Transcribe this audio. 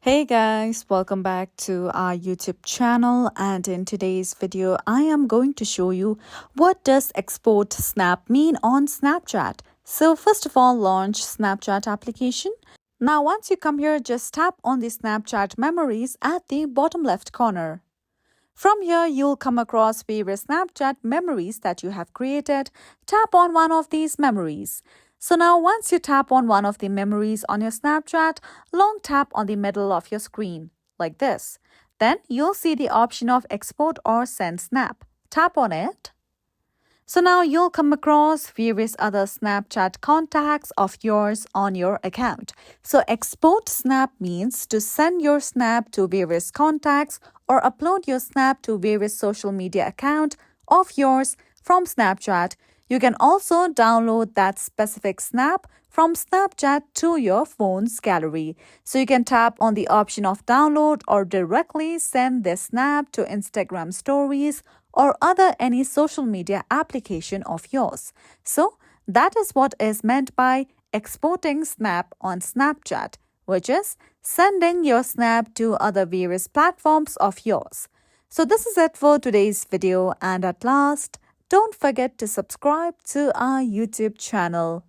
Hey guys, welcome back to our YouTube channel, and in today's video I am going to show you what does export snap mean on Snapchat. So first of all, launch Snapchat application. Now once you come here, just tap on the Snapchat memories at the bottom left corner. From here, you'll come across various Snapchat memories that you have created. Tap on one of these memories. So now once you tap on one of the memories on your Snapchat, long tap on the middle of your screen, like this. Then you'll see the option of export or send snap. Tap on it. So now you'll come across various other Snapchat contacts of yours on your account. So export snap means to send your snap to various contacts or upload your snap to various social media account of yours from Snapchat. You can also download that specific snap from Snapchat to your phone's gallery. So you can tap on the option of download or directly send this snap to Instagram stories or other any social media application of yours. So that is what is meant by exporting snap on Snapchat, which is sending your snap to other various platforms of yours. So this is it for today's video, and at last, don't forget to subscribe to our YouTube channel.